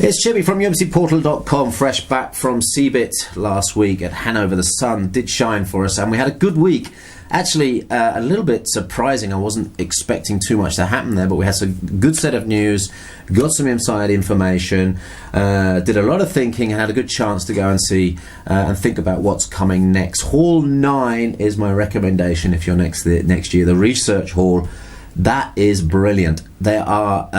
It's Chippy from UMCportal.com, fresh back from CeBIT last week at Hanover. The sun did shine for us and we had a good week. Actually, a little bit surprising. I wasn't expecting too much to happen there, but we had a good set of news, got some inside information, did a lot of thinking, and had a good chance to go and see and think about what's coming next. Hall 9 is my recommendation if you're next year. The research hall, that is brilliant. There are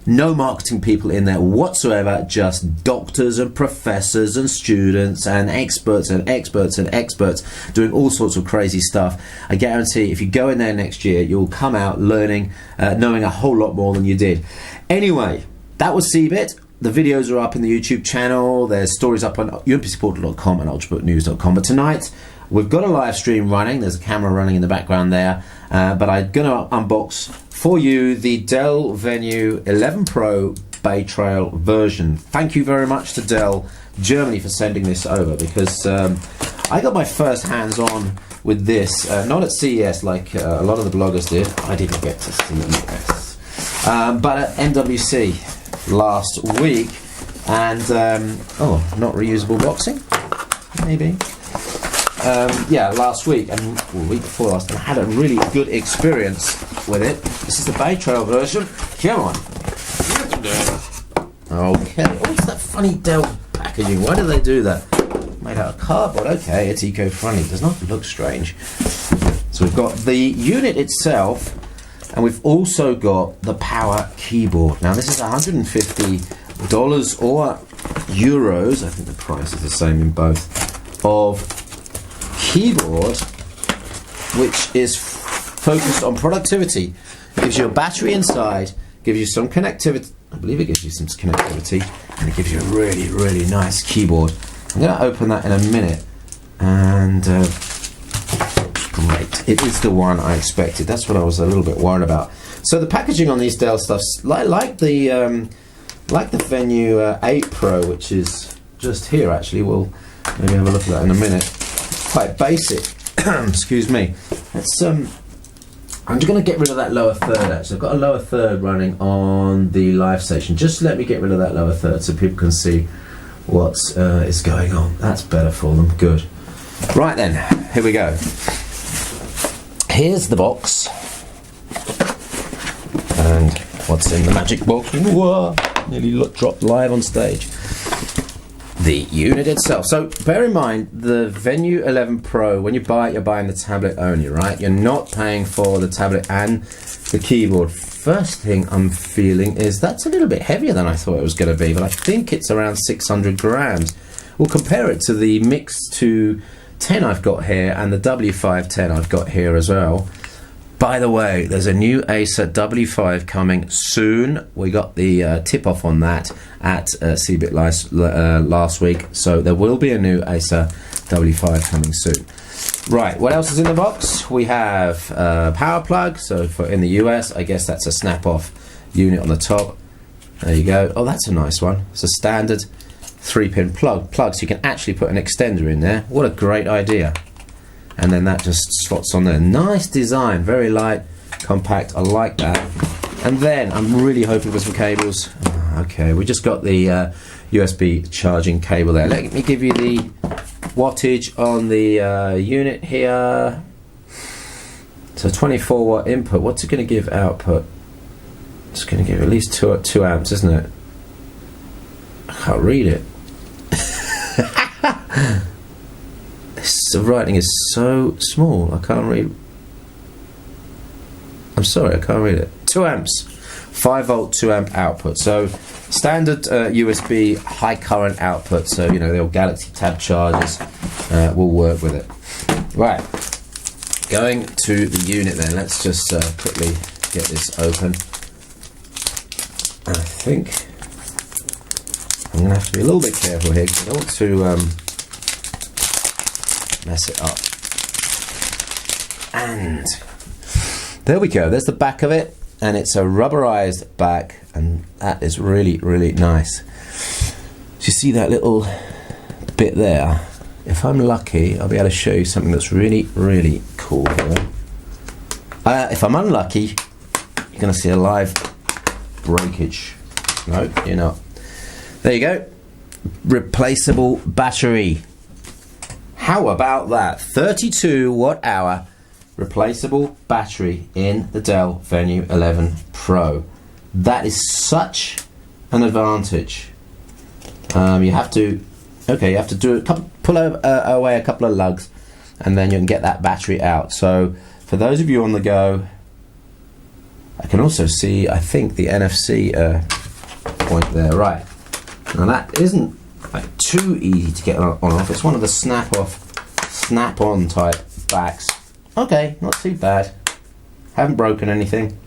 no marketing people in there whatsoever, just doctors and professors and students and experts and experts and experts doing all sorts of crazy stuff. I guarantee if you go in there next year, you'll come out learning, knowing a whole lot more than you did. Anyway, that was CeBIT. The videos are up in the YouTube channel. There's stories up on UMPCportal.com and ultrabooknews.com. But tonight, we've got a live stream running. There's a camera running in the background there. But I'm going to unbox for you the Dell Venue 11 Pro Baytrail version. Thank you very much to Dell Germany for sending this over, because I got my first hands-on with this, not at CES like a lot of the bloggers did. I didn't get to CES. But at MWC last week. And, not reusable boxing? Maybe. Yeah, last week and the week before last, and I had a really good experience with it. This is the Baytrail version. Come on. Okay. Oh, what's that funny Dell packaging? Why do they do that? Made out of cardboard. Okay, it's eco-friendly. It does not look strange. So we've got the unit itself, and we've also got the power keyboard. Now this is $150 or euros. I think the price is the same in both. Of keyboard, which is focused on productivity. It gives you a battery inside, gives you some connectivity. I believe it gives you some connectivity, and it gives you a really, really nice keyboard. I'm going to open that in a minute, and great. It is the one I expected. That's what I was a little bit worried about. So the packaging on these Dell stuffs, like the Venue 8 Pro, which is just here. Actually, we'll maybe have a look at that in a minute. Quite basic. Excuse me. Let's I'm just going to get rid of that lower third. Actually, I've got a lower third running on the live station. Just let me get rid of that lower third so people can see what is going on. That's better for them. Good. Right then, here we go. Here's the box, and what's in the magic box? Whoa! Nearly dropped live on stage. The unit itself. So bear in mind, the Venue 11 Pro, when you buy it, you're buying the tablet only, right? You're not paying for the tablet and the keyboard. First thing I'm feeling is that's a little bit heavier than I thought it was going to be, but I think it's around 600 grams. We'll compare it to the Mix 210 I've got here and the W510 I've got here as well. By the way, there's a new Acer W5 coming soon. We got the tip-off on that at CeBIT last week, so there will be a new Acer W5 coming soon. Right, what else is in the box? We have a power plug, so for in the US, I guess that's a snap-off unit on the top. There you go. Oh, that's a nice one. It's a standard 3-pin plug, so you can actually put an extender in there. What a great idea. And then that just slots on there. Nice design, very light, compact. I like that. And then I'm really hoping for some cables. Okay, we just got the USB charging cable there. Let me give you the wattage on the unit here. So 24 watt input. What's it going to give output? It's going to give at least 2 amps, isn't it? I can't read it. The writing is so small, I can't read. I'm sorry, I can't read it. 2 amps, 5 volt, 2 amp output. So standard USB high current output. So you know the old Galaxy Tab chargers will work with it. Right, going to the unit then. Let's just quickly get this open. I think I'm going to have to be a little bit careful here because I don't want to mess it up. And there we go. There's the back of it, and it's a rubberized back, and that is really, really nice. Do you see that little bit there? If I'm lucky, I'll be able to show you something that's really, really cool here. If I'm unlucky, you're going to see a live breakage. No, you're not. There you go. Replaceable battery. How about that? 32 watt hour replaceable battery in the Dell Venue 11 Pro. That is such an advantage. You have to do pull away a couple of lugs, and then you can get that battery out. So for those of you on the go, I can also see, I think, the NFC point there. Right, now that isn't like too easy to get on off. It's one of the snap-on type backs. Okay, not too bad. Haven't broken anything.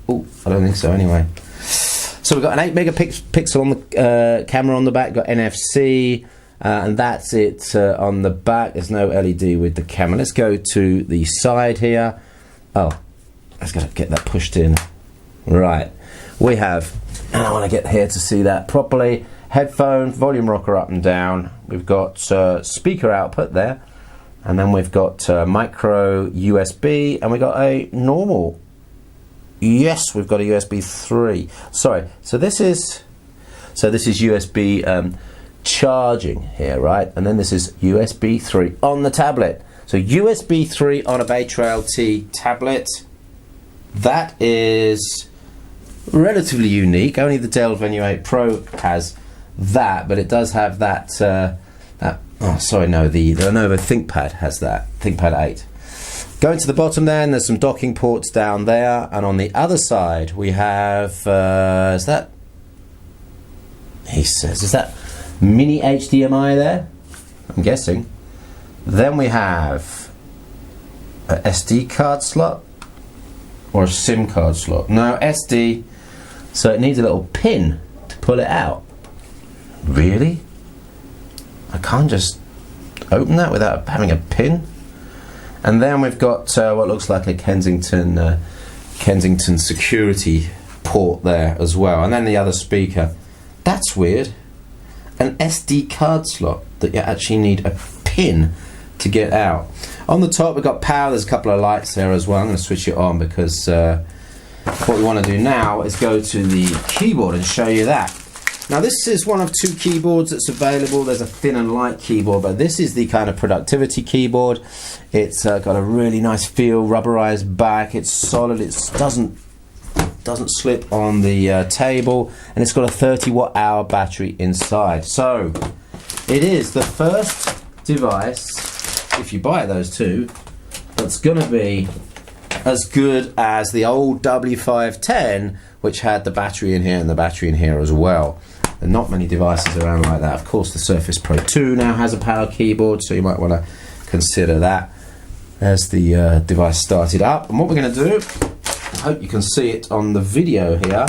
Oh, I don't think so anyway. So we've got an 8 megapixel on the camera on the back, got NFC, and that's it on the back. There's no LED with the camera. Let's go to the side here. Oh, let's get that pushed in. Right, we have, and I want to get here to see that properly, headphone, volume rocker up and down. We've got speaker output there, and then we've got micro USB, and we've got a normal. Yes, we've got a USB 3. Sorry, so this is USB charging here, right? And then this is USB 3 on the tablet. So USB 3 on a Baytrail T tablet. That is relatively unique. Only the Dell Venue 8 Pro has that, but it does have that. Oh, sorry, no, the Lenovo ThinkPad has that. ThinkPad 8. Going to the bottom then, there's some docking ports down there, and on the other side we have, is that mini HDMI there? I'm guessing. Then we have a SD card slot, or a SIM card slot. No, SD, so it needs a little pin to pull it out. Really? I can't just open that without having a pin? And then we've got what looks like a Kensington security port there as well. And then the other speaker. That's weird. An SD card slot that you actually need a pin to get out. On the top we've got power. There's a couple of lights there as well. I'm going to switch it on because what we want to do now is go to the keyboard and show you that. Now this is one of 2 keyboards that's available. There's a thin and light keyboard, but this is the kind of productivity keyboard. It's got a really nice feel, rubberized back. It's solid. It doesn't slip on the table, and it's got a 30 watt hour battery inside. So it is the first device, if you buy those 2, that's going to be as good as the old W510, which had the battery in here and the battery in here as well. There are not many devices around like that. Of course, the Surface Pro 2 now has a power keyboard, so you might want to consider that as the device started up. And what we're going to do, I hope you can see it on the video here.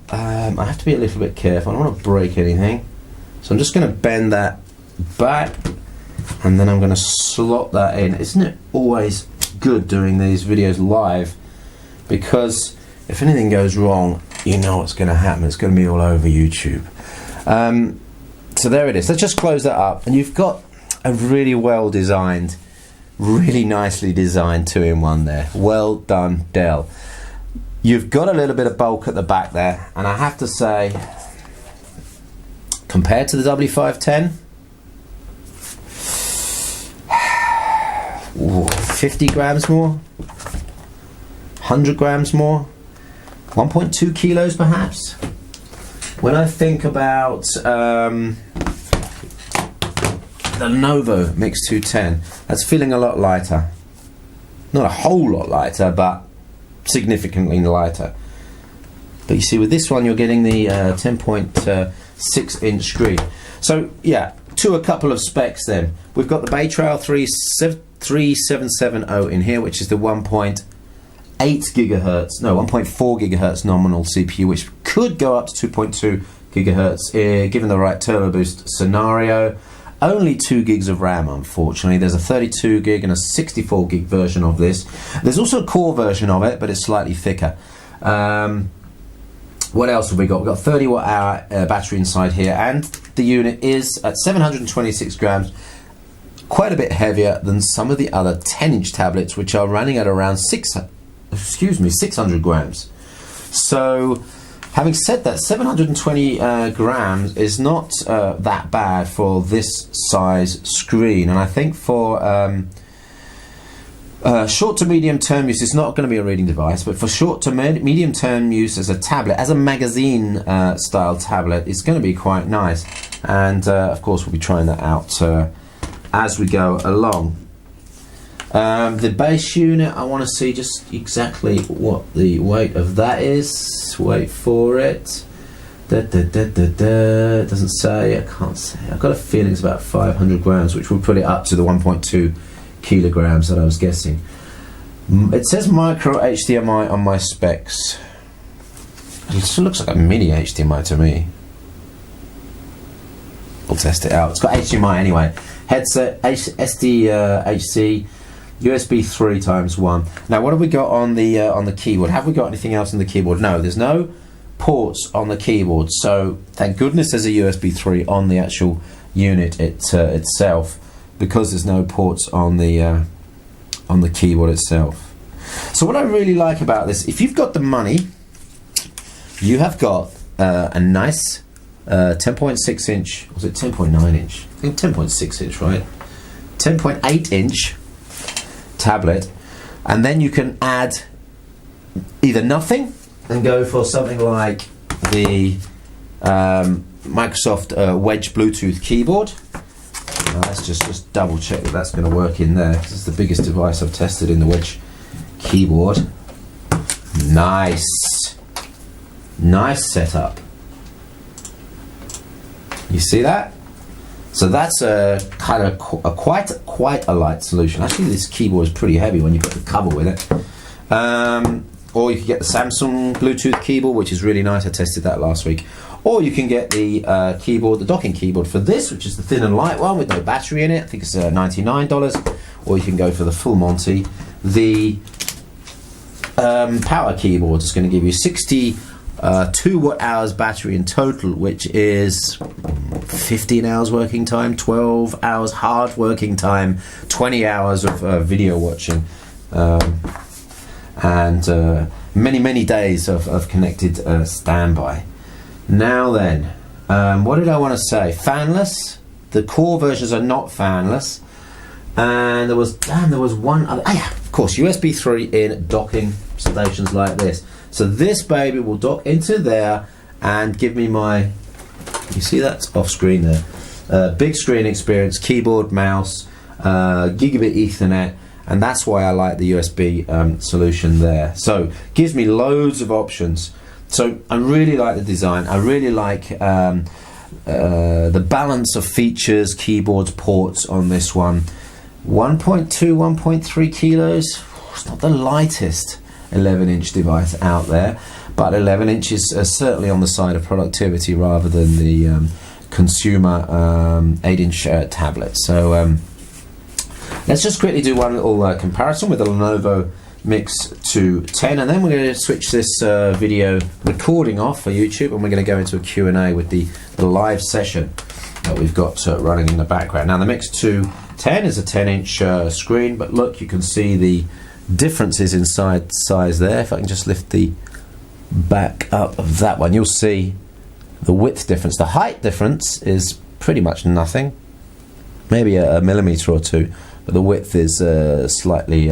I have to be a little bit careful. I don't want to break anything. So I'm just going to bend that back, and then I'm going to slot that in. Isn't it always good doing these videos live? Because if anything goes wrong, you know what's going to happen. It's going to be all over YouTube. So there it is. Let's just close that up, and you've got a really well designed, really nicely designed 2-in-1 there. Well done, Dell. You've got a little bit of bulk at the back there, and I have to say, compared to the W510, 50 grams more, 100 grams more, 1.2 kilos perhaps. When I think about the Lenovo Mix 210, that's feeling a lot lighter. Not a whole lot lighter, but significantly lighter. But you see, with this one, you're getting the 10.6 inch screen. So yeah, to a couple of specs then. We've got the Baytrail 3770 in here, which is the 1.4 gigahertz nominal CPU, which could go up to 2.2 gigahertz given the right turbo boost scenario. Only 2 gigs of RAM, unfortunately. There's a 32 gig and a 64 gig version of this. There's also a core version of it, but it's slightly thicker. What else have we got? We've got 30 watt hour battery inside here, and the unit is at 726 grams, quite a bit heavier than some of the other 10-inch tablets, which are running at around 600 grams. So, having said that, 720 grams is not that bad for this size screen, and I think for short to medium term use, it's not going to be a reading device, but for short to medium term use as a tablet, as a magazine style tablet, it's going to be quite nice. And of course, we'll be trying that out as we go along. The base unit, I want to see just exactly what the weight of that is. Wait for it. It doesn't say, I can't say. I've got a feeling it's about 500 grams, which will put it up to the 1.2 kilograms that I was guessing. It says micro HDMI on my specs. It looks like a mini HDMI to me. We'll test it out. It's got HDMI anyway. Headset, SDHC, USB 3x1. Now, what have we got on the keyboard? Have we got anything else on the keyboard? No, there's no ports on the keyboard. So thank goodness there's a USB 3 on the actual unit itself, because there's no ports on the keyboard itself. So what I really like about this, if you've got the money, you have got a nice 10.6 inch, was it 10.9 inch? I think 10.6 inch, right? 10.8 inch tablet, and then you can add either nothing and go for something like the Microsoft Wedge Bluetooth keyboard. Now let's just double check that that's going to work in there. This is the biggest device I've tested in the Wedge keyboard. Nice setup. You see that? So that's a kind of quite a light solution. Actually, this keyboard is pretty heavy when you put the cover with it. Or you can get the Samsung Bluetooth keyboard, which is really nice. I tested that last week. Or you can get the keyboard, the docking keyboard for this, which is the thin and light one with no battery in it. I think it's $99. Or you can go for the full Monty. The power keyboard is going to give you 62 watt-hours battery in total, which is 15 hours working time, 12 hours hard working time, 20 hours of video watching, and many days of connected standby. Now then, what did I want to say? Fanless. The core versions are not fanless, and there was one other. Of course, USB 3 in docking stations like this. So this baby will dock into there and give me my, you see that's off screen there, big screen experience, keyboard, mouse, gigabit Ethernet, and that's why I like the USB solution there. So gives me loads of options. So I really like the design. I really like the balance of features, keyboards, ports on this one. 1.2, 1.3 kilos. It's not the lightest 11-inch device out there, but 11 inches is certainly on the side of productivity rather than the consumer 8-inch tablet. So let's just quickly do one little comparison with the Lenovo Mix 210, and then we're going to switch this video recording off for YouTube, and we're going to go into a Q&A with the live session that we've got running in the background. Now the Mix 210 is a 10-inch screen, but look, you can see the differences in size there. If I can just lift the back up of that one, you'll see the width difference. The height difference is pretty much nothing, maybe a millimeter or two, but the width is slightly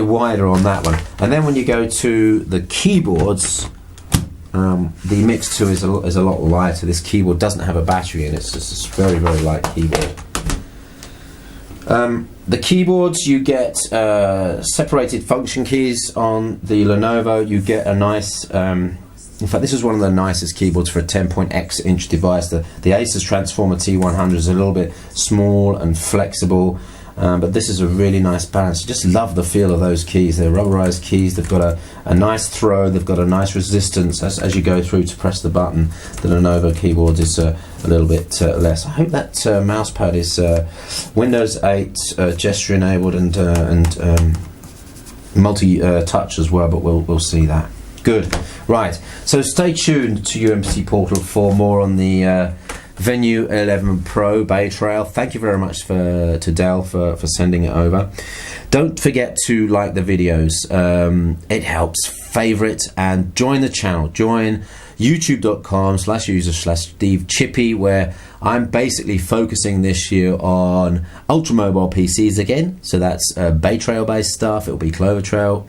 wider on that one. And then when you go to the keyboards, the Mix 2 is a lot lighter. This keyboard doesn't have a battery in it. It's just a very light keyboard. The keyboards, you get separated function keys on the Lenovo. You get a nice, in fact this is one of the nicest keyboards for a 10.x inch device. The Asus Transformer T100 is a little bit small and flexible, but this is a really nice balance. You just love the feel of those keys. They're rubberized keys. They've got a nice throw. They've got a nice resistance as you go through to press the button. The Lenovo keyboard is a little bit less. I hope that mouse pad is Windows 8 gesture enabled and multi-touch as well, but we'll see that. Good. Right, so stay tuned to UMC Portal for more on the Venue 11 Pro Baytrail. Thank you very much to Dell for sending it over. Don't forget to like the videos. It helps. Favorite and join the channel. Join youtube.com/user/Steve Chippy, where I'm basically focusing this year on ultra mobile PCs again. So that's Baytrail based stuff. It'll be Clovertrail.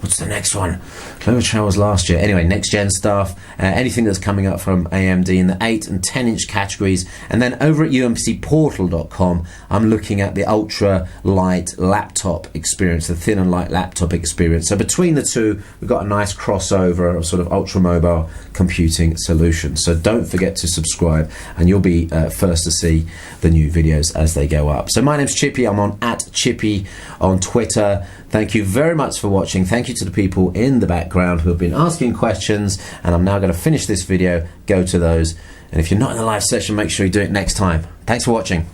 What's the next one? Clovertrail was last year. Anyway, next gen stuff. Anything that's coming up from AMD in the 8 and 10 inch categories. And then over at umbcportal.com, I'm looking at the ultra light laptop experience, the thin and light laptop experience. So between the two, we've got a nice crossover of sort of ultra mobile computing solutions. So don't forget to subscribe, and you'll be first to see the new videos as they go up. So my name's Chippy. I'm on @Chippy on Twitter. Thank you very much for watching. Thank you to the people in the background who have been asking questions, and I'm now going to finish this video. Go to those, and if you're not in the live session, make sure you do it next time. Thanks for watching.